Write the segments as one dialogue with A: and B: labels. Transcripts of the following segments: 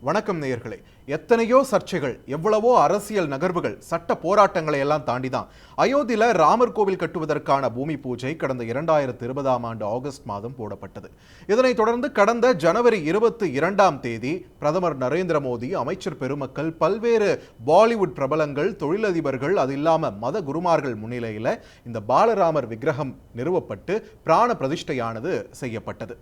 A: வணக்கம் நேயர்களே. எத்தனையோ சர்ச்சைகள், எவ்வளவோ அரசியல் நகர்வுகள், சட்ட போராட்டங்களை எல்லாம் தாண்டி தான் அயோத்தியில ராமர் கோவில் கட்டுவதற்கான பூமி பூஜை கடந்த 2020ஆம் ஆண்டு ஆகஸ்ட் மாதம் போடப்பட்டது. இதனைத் தொடர்ந்து கடந்த ஜனவரி 22ஆம் தேதி பிரதமர் நரேந்திர மோடி, அமைச்சர் பெருமக்கள், பல்வேறு பாலிவுட் பிரபலங்கள், தொழிலதிபர்கள், அது இல்லாம மத குருமார்கள் முன்னிலையில் இந்த பாலராமர் விக்கிரகம் நிறுவப்பட்டு பிராண பிரதிஷ்டையானது செய்யப்பட்டது.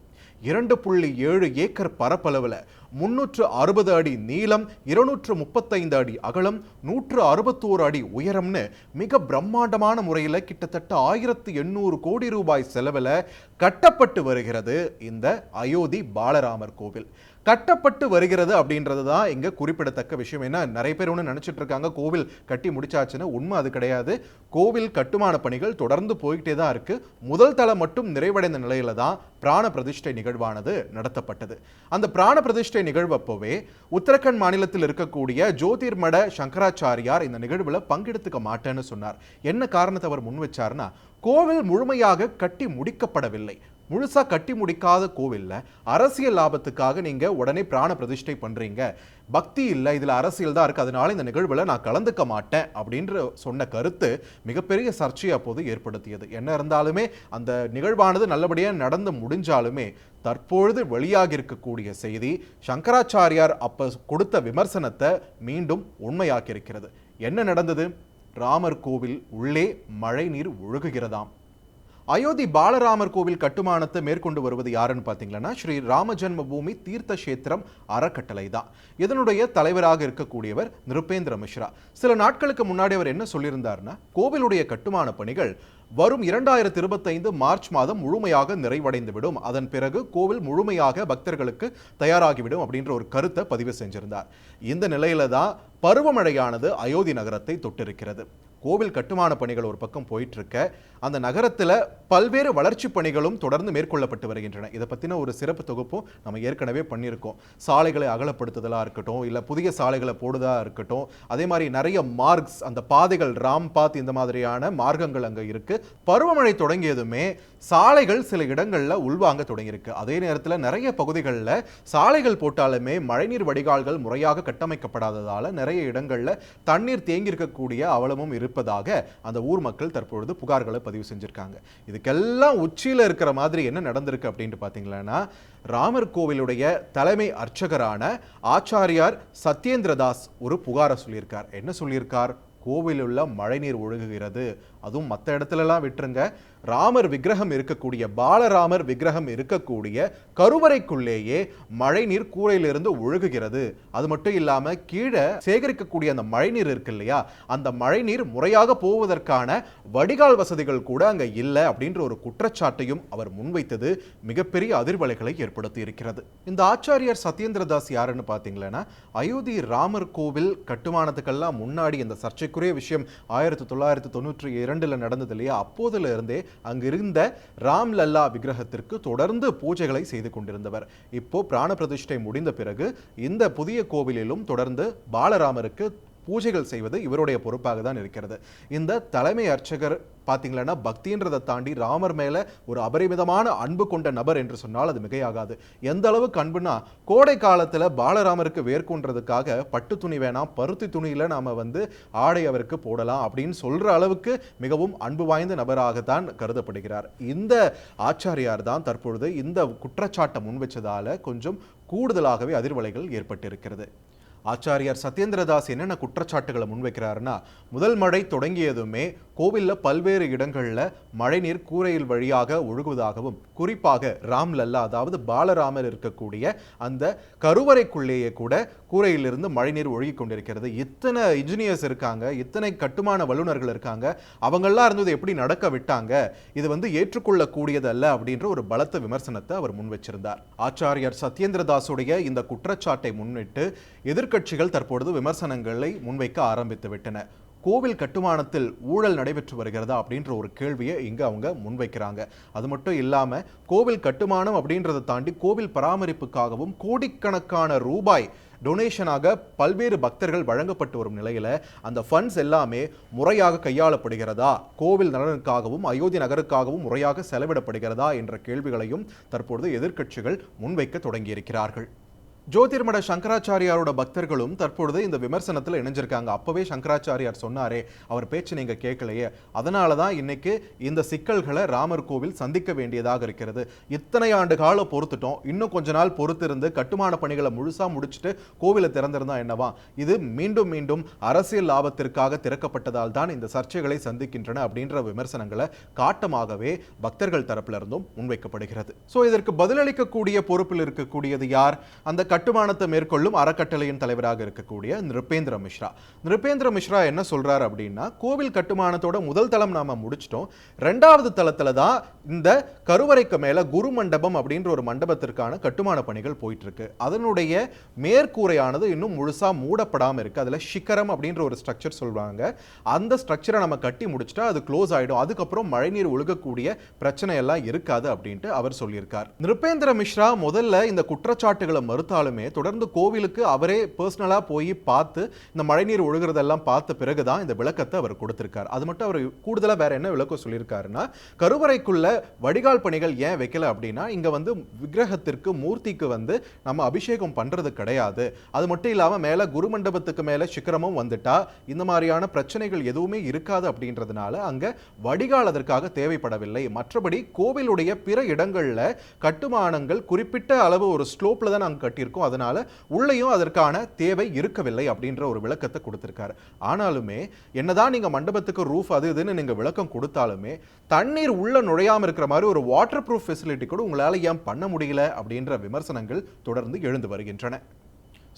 A: 2.7 ஏக்கர் பரப்பளவில் 360 அடி நீளம், 235 அடி அகலம், 161 அடி உயரம்னு மிக பிரம்மாண்டமான முறையில் கிட்டத்தட்ட 1800 கோடி ரூபாய் செலவில் கட்டப்பட்டு வருகிறது இந்த அயோத்தி பாலராமர் கோவில். கட்டப்பட்டு வருகிறது அப்படின்றது தான் இங்க குறிப்பிடத்தக்க விஷயம். ஏன்னா நிறைய பேர் ஒன்று நினைச்சிட்டு இருக்காங்க கோவில் கட்டி முடிச்சாச்சுன்னு. உண்மை அது கிடையாது. கோவில் கட்டுமான பணிகள் தொடர்ந்து போய்கிட்டே தான் இருக்கு. முதல் தளம் மட்டும் நிறைவடைந்த நிலையில தான் பிராண பிரதிஷ்டை நிகழ்வானது நடத்தப்பட்டது. அந்த பிராண பிரதிஷ்டை நிகழ்வப்போவே உத்தரகண்ட் மாநிலத்தில் இருக்கக்கூடிய ஜோதிர்மட சங்கராச்சாரியார் இந்த நிகழ்வுல பங்கெடுத்துக்க மாட்டேன்னு சொன்னார். என்ன காரணத்தை அவர் முன் வச்சாருன்னா, கோவில் முழுமையாக கட்டி முடிக்கப்படவில்லை. முழுசா கட்டி முடிக்காத கோவில்ல அரசியல் லாபத்துக்காக நீங்க உடனே பிராண பிரதிஷ்டை பண்றீங்க, பக்தி இல்லை, இதுல அரசியல் தான் இருக்கு, அதனால இந்த நிகழ்வுல நான் கலந்துக்க மாட்டேன் அப்படின்ற சொன்ன கருத்து மிகப்பெரிய சர்ச்சையை அப்போது ஏற்படுத்தியது. என்ன இருந்தாலுமே அந்த நிகழ்வானது நல்லபடியாக நடந்து முடிஞ்சாலுமே தற்பொழுது வெளியாகி இருக்கக்கூடிய செய்தி சங்கராச்சாரியார் அப்ப கொடுத்த விமர்சனத்தை மீண்டும் உண்மையாக்கி இருக்கிறது. என்ன நடந்தது? ராமர் கோவில் உள்ளே மழை நீர் ஒழுகுகிறதாம். அயோத்தி பாலராமர் கோவில் கட்டுமானத்தை மேற்கொண்டு வருவது யாருன்னு பார்த்தீங்கன்னா, ஸ்ரீ ராம ஜென்ம பூமி தீர்த்த கஷேத்திரம் அறக்கட்டளை தான். இதனுடைய தலைவராக இருக்கக்கூடியவர் நிருபேந்திர மிஸ்ரா. சில நாட்களுக்கு முன்னாடி அவர் என்ன சொல்லியிருந்தார்னா, கோவிலுடைய கட்டுமான பணிகள் வரும் 2025 மார்ச் மாதம் முழுமையாக நிறைவடைந்துவிடும், அதன் பிறகு கோவில் முழுமையாக பக்தர்களுக்கு தயாராகிவிடும் அப்படின்ற ஒரு கருத்தை பதிவு செஞ்சிருந்தார். இந்த நிலையில தான் பருவமழையானது அயோத்தி நகரத்தை தொட்டிருக்கிறது. கோவில் கட்டுமான பணிகள் ஒரு பக்கம் போயிட்டு இருக்க, அந்த நகரத்தில் பல்வேறு வளர்ச்சி பணிகளும் தொடர்ந்து மேற்கொள்ளப்பட்டு வருகின்றன. இதை பற்றின ஒரு சிறப்பு தொகுப்பும் நம்ம ஏற்கனவே பண்ணியிருக்கோம். சாலைகளை அகலப்படுத்துதலாக இருக்கட்டும், இல்லை புதிய சாலைகளை போடுதா இருக்கட்டும், அதே மாதிரி நிறைய மார்க்ஸ், அந்த பாதைகள், ராம் பாத், இந்த மாதிரியான மார்க்கங்கள் அங்கே இருக்கு. பருவமழை தொடங்கியதுமே சாலைகள் சில இடங்களில் உள்வாங்க தொடங்கியிருக்கு. அதே நேரத்தில் நிறைய பகுதிகளில் சாலைகள் போட்டாலுமே மழைநீர் வடிகால்கள் முறையாக கட்டமைக்கப்படாததால் நிறைய இடங்களில் தண்ணீர் தேங்கியிருக்கக்கூடிய அவலமும் இருப்பதாக அந்த ஊர் மக்கள் தற்பொழுது புகார்களை பதிவு செஞ்சிருக்காங்க. இதுக்கெல்லாம் உச்சியில் இருக்கிற மாதிரி என்ன நடந்திருக்கு அப்படின்னு பார்த்தீங்கன்னா, ராமர் கோவிலுடைய தலைமை அர்ச்சகரான ஆச்சாரியார் சத்யேந்திரதாஸ் ஒரு புகாரை சொல்லியிருக்கார். என்ன சொல்லியிருக்கார்? கோவிலில் உள்ள மழைநீர் ஒழுகுகிறது, அதுவும் மற்ற இடத்துலலாம் விட்டுருங்க, ராமர் விக்கிரகம் இருக்கக்கூடிய, பாலராமர் விக்கிரகம் இருக்கக்கூடிய கருவறைக்குள்ளேயே மழைநீர் கூரையிலிருந்து ஒழுகுகிறது. அது மட்டும் இல்லாமல் கீழே சேகரிக்கக்கூடிய அந்த மழைநீர் இருக்கு இல்லையா, அந்த மழைநீர் முறையாக போவதற்கான வடிகால் வசதிகள் கூட அங்கே இல்லை அப்படின்ற ஒரு குற்றச்சாட்டையும் அவர் முன்வைத்தது மிகப்பெரிய அதிர்வலைகளை ஏற்படுத்தி இருக்கிறது. இந்த ஆச்சாரியார் சத்யேந்திரதாஸ் யாருன்னு பார்த்தீங்கன்னா, அயோத்தி ராமர் கோவில் கட்டுமானத்துக்கெல்லாம் முன்னாடி இந்த சர்ச்சைக்குரிய விஷயம் 1992 நடந்தது இல்லையா, அப்போதுல இருந்தே அங்கிருந்த ராம் லல்லா விக்கிரகத்திற்கு தொடர்ந்து பூஜைகளை செய்து கொண்டிருந்தவர். இப்போ பிராண பிரதிஷ்டை முடிந்த பிறகு இந்த புதிய கோவிலிலும் தொடர்ந்து பாலராமருக்கு பூஜைகள் செய்வது இவருடைய பொறுப்பாக தான் இருக்கிறது. இந்த தலைமை அர்ச்சகர் பார்த்தீங்களன்னா, பக்தின்றதை தாண்டி ராமர் மேல ஒரு அபரிமிதமான அன்பு கொண்ட நபர் என்று சொன்னால் அது மிகையாகாது. எந்த அளவுக்கு அன்புனா, கோடை காலத்துல பாலராமருக்கு வேர்க்குன்றதுக்காக பட்டு துணி வேணாம், பருத்தி துணியில நாம ஆடை அவருக்கு போடலாம் அப்படின்னு சொல்ற அளவுக்கு மிகவும் அன்பு வாய்ந்த நபராகத்தான் கருதப்படுகிறார். இந்த ஆச்சாரியார் தான் தற்பொழுது இந்த குற்றச்சாட்டை முன்வச்சதால கொஞ்சம் கூடுதலாகவே அதிர்வலைகள் ஏற்பட்டிருக்கிறது. ஆச்சாரியார் சத்யேந்திரதாஸ் என்னென்ன குற்றச்சாட்டுகளை முன்வைக்கிறாருன்னா, முதல் மழை தொடங்கியதுமே கோவிலில் பல்வேறு இடங்களில் மழைநீர் கூரையில் வழியாக ஒழுகுவதாகவும், குறிப்பாக ராம் லல்லா அதாவது பாலராமர் இருக்கக்கூடிய அந்த கருவறைக்குள்ளேயே கூட கூரையிலிருந்து மழைநீர் ஒழுகி கொண்டிருக்கிறது. இத்தனை இன்ஜினியர்ஸ் இருக்காங்க, இத்தனை கட்டுமான வல்லுநர்கள் இருக்காங்க, அவங்கெல்லாம் இருந்தது எப்படி நடக்க விட்டாங்க, இது ஏற்றுக்கொள்ளக்கூடியது அல்ல அப்படின்ற ஒரு பலத்த விமர்சனத்தை அவர் முன்வச்சிருந்தார். ஆச்சாரியார் சத்யேந்திரதாஸுடைய இந்த குற்றச்சாட்டை முன்னிட்டு எதிர்க்கட்சிகள் தற்பொழுது விமர்சனங்களை முன்வைக்க ஆரம்பித்து விட்டன. கோவில் கட்டுமானத்தில் ஊழல் நடைபெற்று வருகிறதா அப்படின்ற ஒரு கேள்வியை இங்கே அவங்க முன்வைக்கிறாங்க. அது மட்டும் இல்லாமல் கோவில் கட்டுமானம் அப்படின்றத தாண்டி கோவில் பராமரிப்புக்காகவும் கோடிக்கணக்கான ரூபாய் டொனேஷனாக பல்வேறு பக்தர்கள் வழங்கப்பட்டு வரும் நிலையில் அந்த ஃபண்ட்ஸ் எல்லாமே முறையாக கையாளப்படுகிறதா, கோவில் நலனுக்காகவும் அயோத்தி நகருக்காகவும் முறையாக செலவிடப்படுகிறதா என்ற கேள்விகளையும் தற்பொழுது எதிர்க்கட்சிகள் முன்வைக்க தொடங்கியிருக்கிறார்கள். ஜோதிர்மட சங்கராச்சாரியாரோட பக்தர்களும் தற்பொழுது இந்த விமர்சனத்தில் இணைஞ்சிருக்காங்க. அப்பவே சங்கராச்சாரியார் சொன்னாரே, அவர் பேச்சு நீங்க கேட்கலையே, அதனாலதான் இன்னைக்கு இந்த சிக்கல்களை ராமர் கோவில் சந்திக்க வேண்டியதாக இருக்கிறது. இத்தனை ஆண்டு காலம் பொறுத்துட்டோம், இன்னும் கொஞ்ச நாள் பொறுத்திருந்து கட்டுமான பணிகளை முழுசா முடிச்சுட்டு கோவிலை திறந்திருந்தா என்னவா? இது மீண்டும் மீண்டும் அரசியல் லாபத்திற்காக திறக்கப்பட்டதால் தான் இந்த சர்ச்சைகளை சந்திக்கின்றன அப்படின்ற விமர்சனங்களை காட்டமாகவே பக்தர்கள் தரப்புல இருந்தும் முன்வைக்கப்படுகிறது. சோ இதற்கு பதிலளிக்கக்கூடிய பொறுப்பில் இருக்கக்கூடியது யார்? அந்த கட்டுமானத்தை மேற்கொள்ளும் அறக்கட்டளையின் தலைவராக இருக்கக்கூடிய நிருபேந்திர மிஸ்ரா. நிருபேந்திர மிஸ்ரா என்ன சொல்றாரு அப்படின்னா, கோவில் கட்டுமானத்தோட முதல் தளம் நாம முடிச்சிட்டோம், இரண்டாவது தளத்துல தான் இந்த கருவறைக்கு மேல குரு மண்டபம் அப்படின்ற ஒரு மண்டபத்திற்கான கட்டுமான பணிகள் போயிட்டு இருக்கு. அதனுடைய மேற்கூரையானது இன்னும் முழுசா மூடப்படாம இருக்கு. அதுல சிக்கரம் அப்படின்ற ஒரு ஸ்ட்ரக்சர் சொல்றாங்க. அந்த ஸ்ட்ரக்சரை நம்ம கட்டி முடிச்சிட்டா அது க்ளோஸ் ஆயிடும், அதுக்கப்புறம் மழைநீர் ஒழுகக்கூடிய பிரச்சனை எல்லாம் இருக்காது அப்படின்ட்டு அவர் சொல்லியிருக்கார். நிருபேந்திர மிஸ்ரா முதல்ல இந்த குற்றச்சாட்டுகளை மறுத்தாலுமே தொடர்ந்து கோவிலுக்கு அவரே பர்சனலா போய் பார்த்து இந்த மழைநீர் ஒழுகிறதெல்லாம் பார்த்த பிறகுதான் இந்த விளக்கத்தை அவர் கொடுத்திருக்கார். அது மட்டும் அவர் கூடுதலா வேற என்ன விளக்கம் சொல்லியிருக்காருன்னா, கருவறைக்குள்ள வடிகால் பணிகள் ஏன் வைக்கல அப்படின்னா, இங்க விக்கிரகத்திற்கு மூர்த்திக்கு நம்ம அபிஷேகம் பண்றது கிடையாது. அது மட்டும் இல்லாம மேல குரு மண்டபத்துக்கு மேல சிக்கரமும் வந்துட்டா இந்த மாதிரியான பிரச்சனைகள் எதுவுமே இருக்காது அப்படின்றதுனால அங்க வடிகால் அதற்காக தேவைப்படவில்லை. மற்றபடி கோவிலுடைய பிற இடங்கள்ல கட்டுமானங்கள் குறிப்பிட்ட அளவு ஒரு ஸ்லோப்ல தான் நாங்க கட்டியிருக்கோம், அதனால உள்ளேயும் அதற்கான தேவை இருக்கவில்லை அப்படின்ற ஒரு விளக்கத்தை கொடுத்திருக்காரு. ஆனாலுமே என்னதான் நீங்க மண்டபத்துக்கு ரூஃப் அது இதுன்னு நீங்க விளக்கம் கொடுத்தாலுமே தண்ணீர் உள்ள நுழையாம இருக்கிற மாதிரி ஒரு வாட்டர் ப்ரூஃப் ஃபெசிலிட்டி கூட உங்களால ஏன் பண்ண முடியல அப்படின்ற விமர்சனங்கள் தொடர்ந்து எழுந்து வருகின்றன.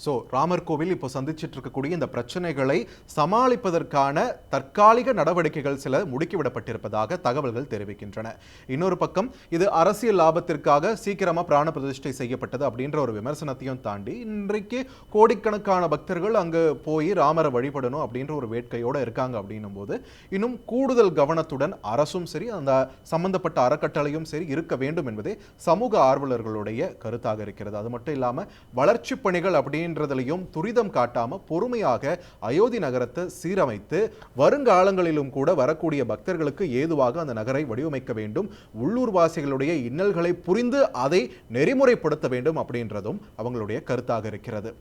A: ஸோ ராமர் கோவில் இப்போ சந்திச்சிட்டு இருக்கக்கூடிய இந்த பிரச்சனைகளை சமாளிப்பதற்கான தற்காலிக நடவடிக்கைகள் சில முடுக்கிவிடப்பட்டிருப்பதாக தகவல்கள் தெரிவிக்கின்றன. இன்னொரு பக்கம் இது அரசியல் லாபத்திற்காக சீக்கிரமா பிராண பிரதிஷ்டை செய்யப்பட்டது அப்படின்ற ஒரு விமர்சனத்தையும் தாண்டி இன்றைக்கு கோடிக்கணக்கான பக்தர்கள் அங்கு போய் ராமரை வழிபடணும் அப்படின்ற ஒரு வேட்கையோடு இருக்காங்க. அப்படின்னும் போது இன்னும் கூடுதல் கவனத்துடன் அரசும் சரி அந்த சம்பந்தப்பட்ட அறக்கட்டளையும் சரி இருக்க வேண்டும் என்பதே சமூக ஆர்வலர்களுடைய கருத்தாக இருக்கிறது. அது மட்டும் இல்லாமல் வளர்ச்சி பணிகள் அப்படின்றதுலையும் துரிதம் காட்டாம பொறுமையாக அயோத்தி நகரத்தை சீரமைத்து வருங்காலங்களிலும் கூட வரக்கூடிய பக்தர்களுக்கு ஏதுவாக அந்த நகரை வடிவமைக்க வேண்டும், உள்ளூர்வாசிகளுடைய இன்னல்களை புரிந்து அதை நெறிமுறைப்படுத்த வேண்டும் அப்படின்றதும் அவங்களுடைய கருத்தாக இருக்கிறது.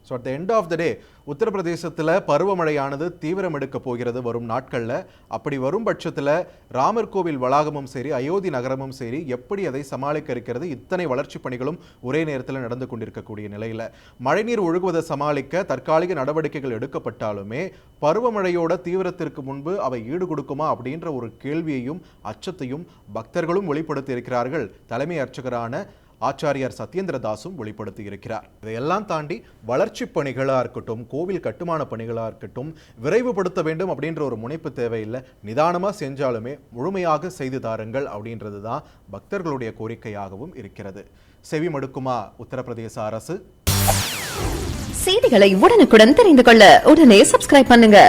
A: So at the end of the day உத்தரப்பிரதேசத்தில் பருவமழையானது தீவிரம் எடுக்க போகிறது வரும் நாட்களில். அப்படி வரும் பட்சத்தில் ராமர் கோவில் வளாகமும் சரி அயோத்தி நகரமும் சரி எப்படி அதை சமாளிக்க இருக்கிறது? இத்தனை வளர்ச்சி பணிகளும் ஒரே நேரத்தில் நடந்து கொண்டிருக்கக்கூடிய நிலையில் மழைநீர் ஒழுகுவதை சமாளிக்க தற்காலிக நடவடிக்கைகள் எடுக்கப்பட்டாலுமே பருவமழையோட தீவிரத்திற்கு முன்பு அவை ஈடு கொடுக்குமா அப்படின்ற ஒரு கேள்வியையும் அச்சத்தையும் பக்தர்களும் வெளிப்படுத்தி இருக்கிறார்கள். தலைமை அர்ச்சகரான ஆச்சாரியார் சத்யேந்திர தாஸும் வெளிப்படுத்தி இருக்கிறார். இதையெல்லாம் தாண்டி வளர்ச்சி பணிகளாக இருக்கட்டும், கோவில் கட்டுமான பணிகளாக இருக்கட்டும் விரைவுபடுத்த வேண்டும் அப்படின்ற ஒரு முனைப்பு தேவையில்லை. நிதானமாக செஞ்சாலுமே முழுமையாக செய்து தாருங்கள் அப்படின்றது தான் பக்தர்களுடைய கோரிக்கையாகவும் இருக்கிறது. செவி மடுக்குமா உத்தரப்பிரதேச அரசு?
B: செய்திகளை உடனுக்குடன் தெரிந்து கொள்ள உடனே சப்ஸ்கிரைப் பண்ணுங்க.